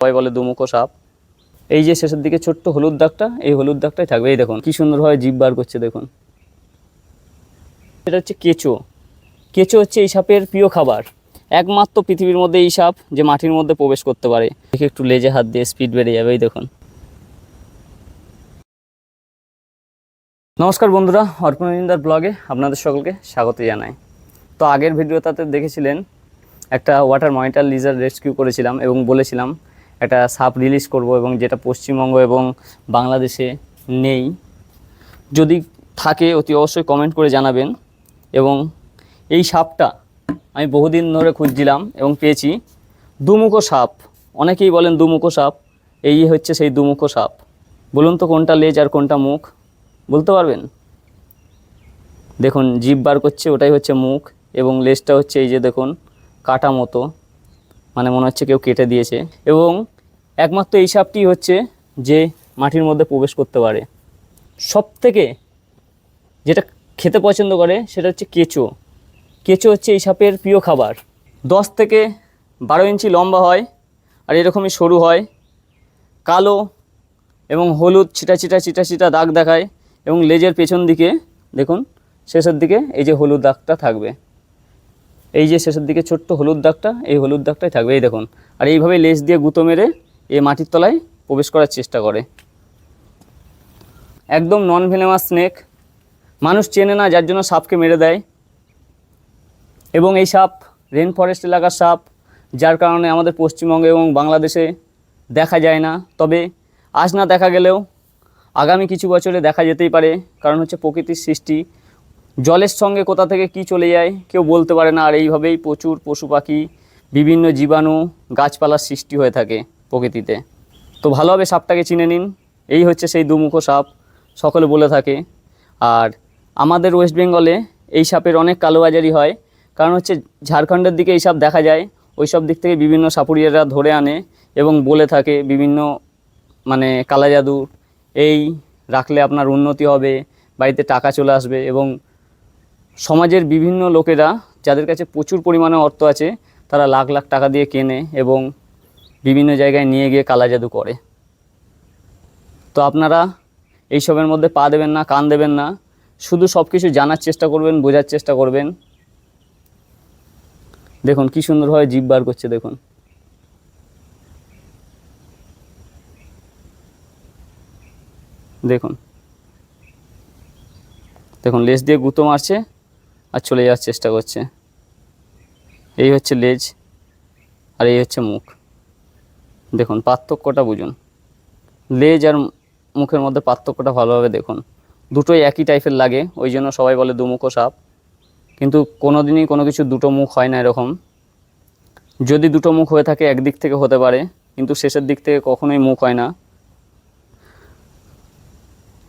সবাই বলে দুমুখো সাপ। এই যে শেষের দিকে ছোট্ট হলুদ দাগটা, এই হলুদ দাগটাই থাকবে। এই দেখুন কি সুন্দরভাবে জিভ বার করছে, দেখুন। এটা হচ্ছে কেঁচো। কেঁচো হচ্ছে এই সাপের প্রিয় খাবার। একমাত্র পৃথিবীর মধ্যে এই সাপ যে মাটির মধ্যে প্রবেশ করতে পারে। দেখে একটু লেজে হাত দিয়ে স্পিড বেড়ে যাবে। এই দেখুন। নমস্কার বন্ধুরা, অর্পণেন্দার ব্লগে আপনাদের সকলকে স্বাগত জানাই। তো আগের ভিডিওটাতে দেখেছিলেন একটা ওয়াটার মনিটর লিজার্ড রেস্কিউ করেছিলাম এবং বলেছিলাম একটা সাপ রিলিজ করব, এবং যেটা পশ্চিমবঙ্গ এবং বাংলাদেশে নেই। যদি থাকে অতি অবশ্যই কমেন্ট করে জানাবেন। এবং এই সাপটা আমি বহুদিন ধরে খুঁজছিলাম এবং পেয়েছি। দুমুখো সাপ, অনেকেই বলেন দুমুখো সাপ। এই হচ্ছে সেই দুমুখো সাপ। বলুন তো কোনটা লেজ আর কোনটা মুখ, বলতে পারবেন? দেখুন জিভ বার করছে, ওটাই হচ্ছে মুখ, এবং লেজটা হচ্ছে এই যে দেখুন কাটা মতো, মানে মনে হচ্ছে কেউ কেটে দিয়েছে। এবং একমাত্র এই সাপটি হচ্ছে যে মাটির মধ্যে প্রবেশ করতে পারে। সবথেকে যেটা খেতে পছন্দ করে সেটা হচ্ছে কেঁচো। কেঁচো হচ্ছে এই সাপের প্রিয় খাবার। 10 থেকে 12 ইঞ্চি লম্বা হয়, আর এরকমই সরু হয়, কালো এবং হলুদ ছিটা ছিটা দাগ দেখায়। এবং লেজের পেছন দিকে দেখুন শেষের দিকে এই যে হলুদ দাগটা থাকবে। এই যে শেষের দিকে ছোট্ট হলুদ দাগটা, এই হলুদ দাগটাই থাকবে। এই দেখুন। আর এইভাবে লেজ দিয়ে গুঁতো মেরে এই মাটির তলায় প্রবেশ করার চেষ্টা করে। একদম নন ভেনেমাস স্নেক, মানুষ চেনে না, যার জন্য সাপকে মেরে দেয়। এবং এই সাপ রেন ফরেস্ট এলাকার সাপ, যার কারণে আমাদের পশ্চিমবঙ্গে এবং বাংলাদেশে দেখা যায় না। তবে আজ না দেখা গেলেও আগামী কিছু বছরে দেখা যেতেই পারে, কারণ হচ্ছে প্রকৃতির সৃষ্টি। জলের সঙ্গে কোথা থেকে কি চলে যায় কেউ বলতে পারে না। আর এইভাবেই প্রচুর পশু পাখি, বিভিন্ন জীবাণু, গাছপালার সৃষ্টি হয়ে থাকে প্রকৃতিতে। তো ভালোভাবে সাপটাকে চিনে নিন। এই হচ্ছে সেই দুমুখো সাপ, সকলে বলে থাকে। আর আমাদের ওয়েস্ট বেঙ্গলে এই সাপের অনেক কালোবাজারি হয়, কারণ হচ্ছে ঝাড়খণ্ডের দিকে এই সাপ দেখা যায়। ওই সব দিক থেকে বিভিন্ন সাপুরিয়ারা ধরে আনে এবং বলে থাকে বিভিন্ন মানে কালা জাদু, এই রাখলে আপনার উন্নতি হবে, বাড়িতে টাকা চলে আসবে। এবং সমাজের বিভিন্ন লোকেরা যাদের কাছে প্রচুর পরিমাণে অর্থ আছে, তারা লাখ লাখ টাকা দিয়ে কেনে এবং বিভিন্ন জায়গায় নিয়ে গিয়ে কালা জাদু করে। তো আপনারা এইসবের মধ্যে পা দেবেন না, কান দেবেন না, শুধু সব কিছু জানার চেষ্টা করবেন, বোঝার চেষ্টা করবেন। দেখুন কি সুন্দরভাবে জিভ বার করছে, দেখুন। দেখুন দেখুন লেজ দিয়ে গুঁতো মারছে আর চলে যাওয়ার চেষ্টা করছে। এই হচ্ছে লেজ আর এই হচ্ছে মুখ। দেখুন পার্থক্যটা বুঝুন, লেজ আর মুখের মধ্যে পার্থক্যটা ভালোভাবে দেখুন। দুটোই একই টাইপের লাগে, ওই জন্য সবাই বলে দুমুখো সাপ। কিন্তু কোনো দিনই কোনো কিছু দুটো মুখ হয় না এরকম। যদি দুটো মুখ হয়ে থাকে একদিক থেকে হতে পারে, কিন্তু শেষের দিক থেকে কখনোই মুখ হয় না।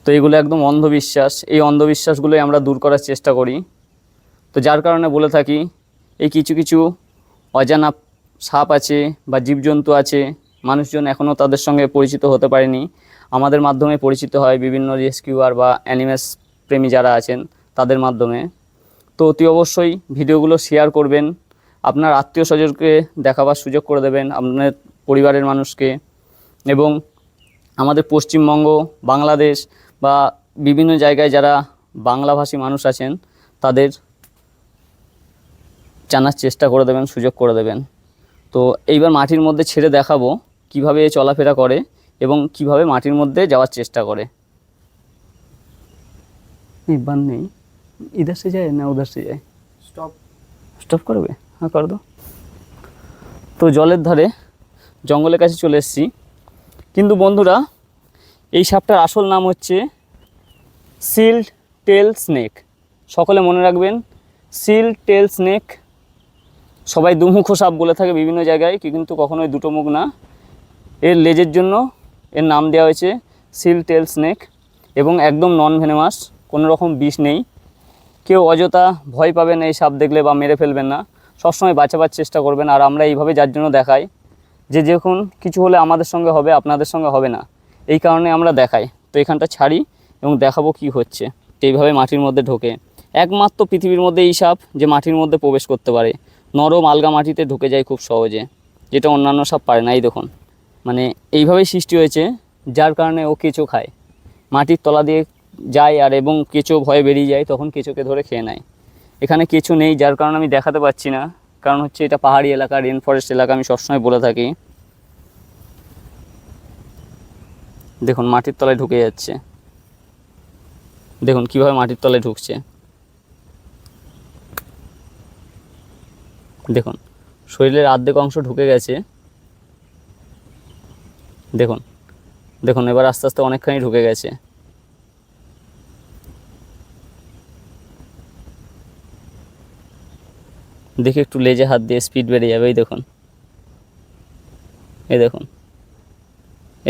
তো এইগুলো একদম অন্ধবিশ্বাস। এই অন্ধবিশ্বাসগুলোই আমরা দূর করার চেষ্টা করি। তো যার কারণে বলে থাকি, এই কিছু কিছু অজানা সাপ আছে বা জীবজন্তু আছে, মানুষজন এখনও তাদের সঙ্গে পরিচিত হতে পারেনি। আমাদের মাধ্যমে পরিচিত হয় বিভিন্ন রেস্কিউয়ার বা অ্যানিমেলস প্রেমী যারা আছেন তাদের মাধ্যমে। তো অতি অবশ্যই ভিডিওগুলো শেয়ার করবেন, আপনার আত্মীয় স্বজনকে দেখাবার সুযোগ করে দেবেন, আপনার পরিবারের মানুষকে। এবং আমাদের পশ্চিমবঙ্গ, বাংলাদেশ বা বিভিন্ন জায়গায় যারা বাংলাভাষী মানুষ আছেন তাদের জানার চেষ্টা করে দেবেন, সুযোগ করে দেবেন। তো এইবার মাটির মধ্যে ছেড়ে দেখাবো কিভাবে চলাফেরা করে এবং কিভাবে মাটির মধ্যে যাওয়ার চেষ্টা করে। বান নেই, ইধার সে যায় না উধার সে যায়, স্টপ করবে? হ্যাঁ কর দো। তো জলের ধারে জঙ্গলের কাছে চলে এসেছি। কিন্তু বন্ধুরা, এই সাপটার আসল নাম হচ্ছে সিল্ড টেল স্নেক। সকলে মনে রাখবেন, সিল্ড টেল স্নেক। সবাই দুমুখো সাপ বলে থাকে বিভিন্ন জায়গায়, কিন্তু কখনোই দুটো মুখ না। এর লেজের জন্য এর নাম দেওয়া হয়েছে সিল্ড টেল স্নেক। এবং একদম নন ভেনেমাস, কোনো রকম বিষ নেই। কেউ অযথা ভয় পাবেন এই সাপ দেখলে বা মেরে ফেলবেন না, সবসময় বাঁচাবার চেষ্টা করবেন। আর আমরা এইভাবে যার জন্য দেখাই যে যখন কিছু হলে আমাদের সঙ্গে হবে, আপনাদের সঙ্গে হবে না, এই কারণে আমরা দেখাই। তো এখানটা ছাড়ি এবং দেখাবো কি হচ্ছে। এইভাবে মাটির মধ্যে ঢোকে। একমাত্র পৃথিবীর মধ্যে এই সাপ যে মাটির মধ্যে প্রবেশ করতে পারে, নরম আলগা মাটিতে ঢুকে যায় খুব সহজে, যেটা অন্যান্য সাপ পারে না। এই দেখুন মানে এইভাবেই সৃষ্টি হয়েছে, যার কারণে ও কেঁচো খায়, মাটির তলা দিয়ে যায় আর এবং কেঁচো ভয়ে বেরিয়ে যায়, তখন কেঁচোকে ধরে খেয়ে নেয়। এখানে কেঁচো নেই, যার কারণে আমি দেখাতে পাচ্ছি না, কারণ হচ্ছে এটা পাহাড়ি এলাকা, রেন ফরেস্ট এলাকা, আমি সবসময় বলে থাকি। দেখুন মাটির তলায় ঢুকে যাচ্ছে, দেখুন কিভাবে মাটির তলায় ঢুকছে, দেখুন শরীরের অর্ধেক অংশ ঢুকে গেছে, দেখুন দেখুন এবার আস্তে আস্তে অনেকখানি ঢুকে গেছে। দেখি একটু লেজে হাত দিয়ে স্পিড বেড়ে যাবে, এই দেখুন, এই দেখুন,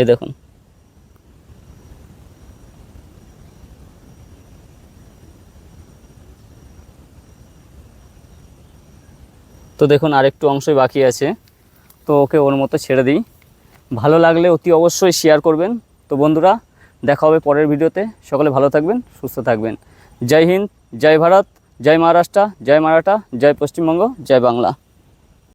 এই দেখুন। তো দেখুন আরেকটু অংশই বাকি আছে, তো ওকে ওর মতো ছেড়ে দিই। ভালো লাগলে অতি অবশ্যই শেয়ার করবেন। তো বন্ধুরা, দেখা হবে পরের ভিডিওতে। সকলে ভালো থাকবেন, সুস্থ থাকবেন। জয় হিন্দ, জয় ভারত, জয় মহারাষ্ট্র, জয় মারাঠা, জয় পশ্চিমবঙ্গ, জয় বাংলা।